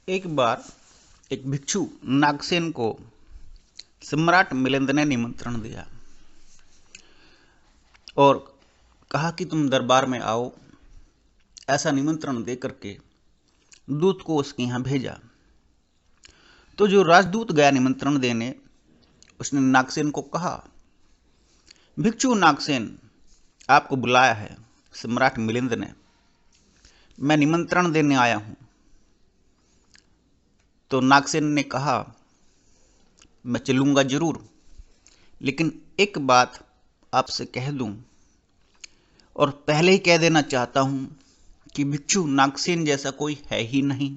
एक बार एक भिक्षु नागसेन को सम्राट मिलिंद ने निमंत्रण दिया और कहा कि तुम दरबार में आओ। ऐसा निमंत्रण देकर के दूत को उसके यहाँ भेजा। तो जो राजदूत गया निमंत्रण देने, उसने नागसेन को कहा, भिक्षु नागसेन, आपको बुलाया है सम्राट मिलिंद ने, मैं निमंत्रण देने आया हूं। तो नागसेन ने कहा, मैं चलूंगा जरूर, लेकिन एक बात आपसे कह दूं और पहले ही कह देना चाहता हूं कि भिक्षु नागसेन जैसा कोई है ही नहीं।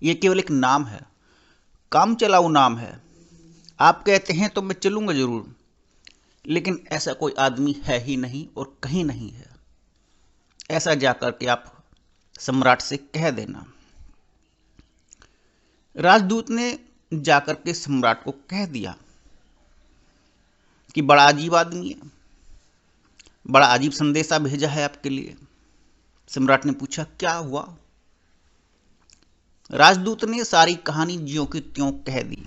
यह केवल एक नाम है, काम चलाऊ नाम है। आप कहते हैं तो मैं चलूंगा जरूर, लेकिन ऐसा कोई आदमी है ही नहीं और कहीं नहीं है। ऐसा जाकर के आप सम्राट से कह देना। राजदूत ने जाकर के सम्राट को कह दिया कि बड़ा अजीब आदमी है, बड़ा अजीब संदेशा भेजा है आपके लिए। सम्राट ने पूछा, क्या हुआ? राजदूत ने सारी कहानी ज्यों की त्यों कह दी,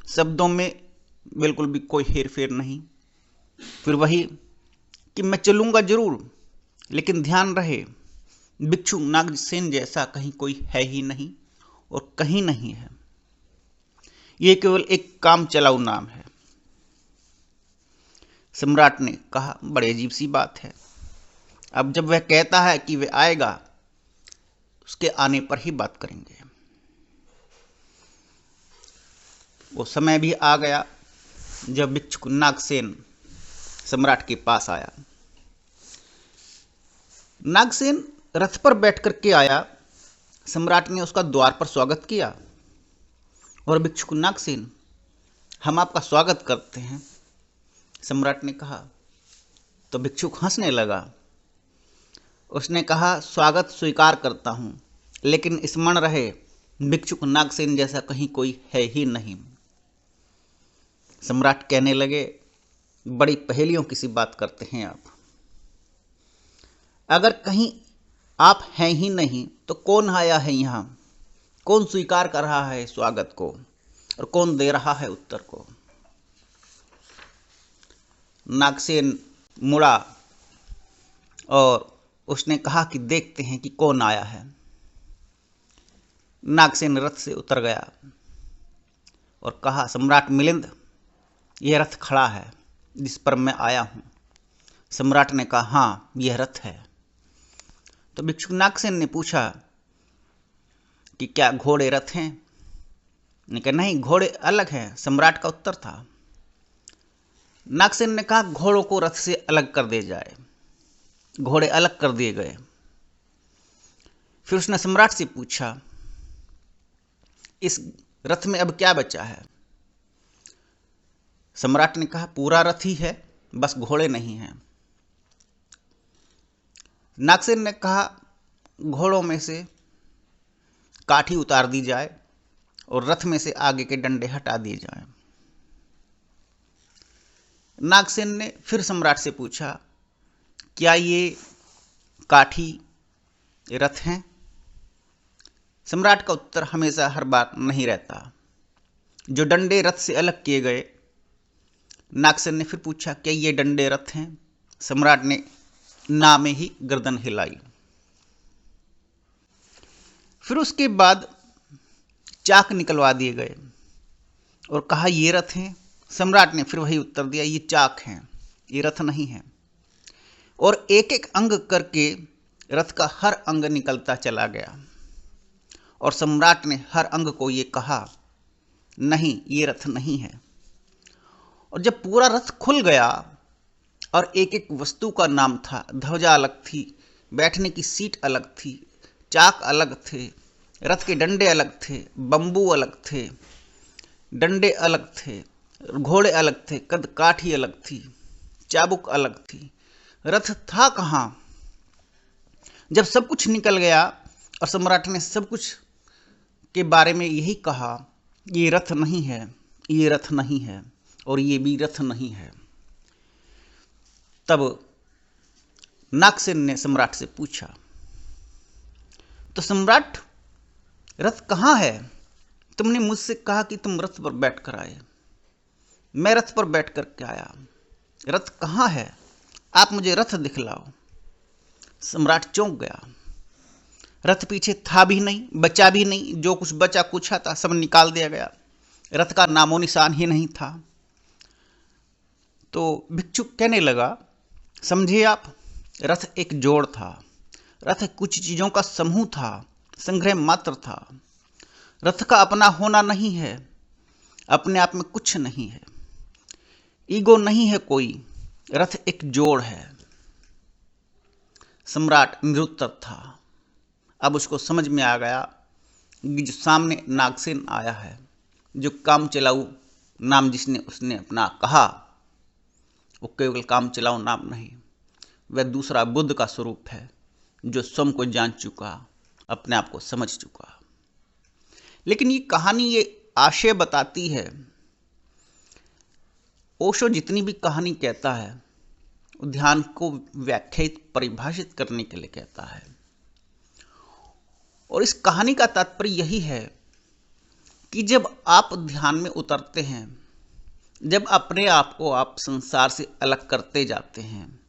शब्दों में बिल्कुल भी कोई हेर फेर नहीं। फिर वही कि मैं चलूंगा जरूर, लेकिन ध्यान रहे भिक्षु नागसेन जैसा कहीं कोई है ही नहीं और कहीं नहीं है। यह केवल एक काम चलाऊ नाम है। सम्राट ने कहा, बड़ी अजीब सी बात है। अब जब वह कहता है कि वह आएगा, उसके आने पर ही बात करेंगे। वो समय भी आ गया जब भिक्षु नागसेन सम्राट के पास आया। नागसेन रथ पर बैठ करके आया। सम्राट ने उसका द्वार पर स्वागत किया और भिक्षु नागसेन, हम आपका स्वागत करते हैं, सम्राट ने कहा। तो भिक्षुक हंसने लगा। उसने कहा, स्वागत स्वीकार करता हूं, लेकिन स्मरण रहे भिक्षुक नागसेन जैसा कहीं कोई है ही नहीं। सम्राट कहने लगे, बड़ी पहेलियों की सी बात करते हैं आप। अगर कहीं आप हैं ही नहीं तो कौन आया है यहां? कौन स्वीकार कर रहा है स्वागत को और कौन दे रहा है उत्तर को? नागसेन मुड़ा और उसने कहा कि देखते हैं कि कौन आया है। नागसेन रथ से उतर गया और कहा, सम्राट मिलिंद, यह रथ खड़ा है जिस पर मैं आया हूं। सम्राट ने कहा, हाँ, यह रथ है। तो भिक्षु नागसेन ने पूछा कि क्या घोड़े रथ हैं? ने कहा, नहीं, घोड़े अलग हैं। सम्राट का उत्तर था। नागसेन ने कहा, घोड़ों को रथ से अलग कर दिया जाए। घोड़े अलग कर दिए गए। फिर उसने सम्राट से पूछा, इस रथ में अब क्या बचा है? सम्राट ने कहा, पूरा रथ ही है, बस घोड़े नहीं हैं। नागसेन ने कहा, घोड़ों में से काठी उतार दी जाए और रथ में से आगे के डंडे हटा दिए जाएं। नागसेन ने फिर सम्राट से पूछा, क्या ये काठी रथ हैं? सम्राट का उत्तर हमेशा हर बार नहीं रहता। जो डंडे रथ से अलग किए गए। नागसेन ने फिर पूछा, क्या ये डंडे रथ हैं? सम्राट ने ना में ही गर्दन हिलाई। फिर उसके बाद चाक निकलवा दिए गए और कहा, ये रथ हैं? सम्राट ने फिर वही उत्तर दिया, ये चाक हैं, ये रथ नहीं है। और एक एक अंग करके रथ का हर अंग निकलता चला गया और सम्राट ने हर अंग को ये कहा, नहीं, ये रथ नहीं है। और जब पूरा रथ खुल गया और एक एक वस्तु का नाम था, ध्वजा अलग थी, बैठने की सीट अलग थी, चाक अलग थे, रथ के डंडे अलग थे, बंबू अलग थे, डंडे अलग थे, घोड़े अलग थे, कद काठी अलग थी, चाबुक अलग थी, रथ था कहां? जब सब कुछ निकल गया और सम्राट ने सब कुछ के बारे में यही कहा, ये रथ नहीं है, ये रथ नहीं है और ये भी रथ नहीं है, तब नागसेन ने सम्राट से पूछा, तो सम्राट, रथ कहां है? तुमने मुझसे कहा कि तुम रथ पर बैठ कर आए, मैं रथ पर बैठ कर के आया। रथ कहाँ है? आप मुझे रथ दिखलाओ। सम्राट चौंक गया। रथ पीछे था भी नहीं, बचा भी नहीं। जो कुछ बचा कुछा था सब निकाल दिया गया। रथ का नामो निशान ही नहीं था। तो भिक्षुक कहने लगा, समझिए आप, रथ एक जोड़ था। रथ कुछ चीजों का समूह था, संग्रह मात्र था। रथ का अपना होना नहीं है, अपने आप में कुछ नहीं है, ईगो नहीं है कोई। रथ एक जोड़ है। सम्राट निरुत्तर था। अब उसको समझ में आ गया कि जो सामने नागसेन आया है, जो काम चलाऊ नाम जिसने उसने अपना कहा, वो केवल काम चलाऊ नाम नहीं, वह दूसरा बुद्ध का स्वरूप है, जो स्वयं को जान चुका, अपने आप को समझ चुका। लेकिन ये कहानी ये आशय बताती है, ओशो जितनी भी कहानी कहता है वो ध्यान को व्याख्यायित परिभाषित करने के लिए कहता है। और इस कहानी का तात्पर्य यही है कि जब आप ध्यान में उतरते हैं, जब अपने आप को आप संसार से अलग करते जाते हैं,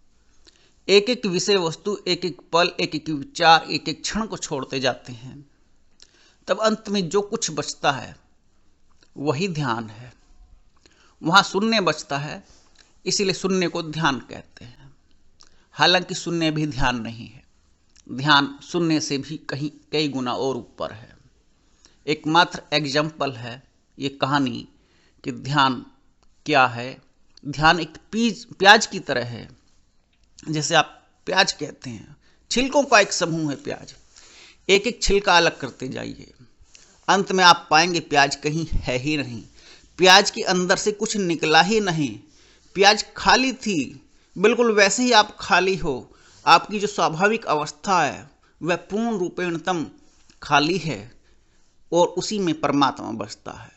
एक एक विषय वस्तु, एक एक पल, एक एक विचार, एक एक क्षण को छोड़ते जाते हैं, तब अंत में जो कुछ बचता है वही ध्यान है। वहाँ शून्य बचता है, इसीलिए शून्य को ध्यान कहते हैं। हालांकि शून्य भी ध्यान नहीं है, ध्यान शून्य से भी कहीं कई गुना और ऊपर है। एकमात्र एग्जाम्पल है ये कहानी कि ध्यान क्या है। ध्यान एक प्याज की तरह है। जैसे आप प्याज कहते हैं, छिलकों का एक समूह है प्याज। एक एक छिलका अलग करते जाइए, अंत में आप पाएंगे प्याज कहीं है ही नहीं। प्याज के अंदर से कुछ निकला ही नहीं। प्याज खाली थी, बिल्कुल वैसे ही आप खाली हो। आपकी जो स्वाभाविक अवस्था है वह पूर्ण रूपेणतम खाली है और उसी में परमात्मा बसता है।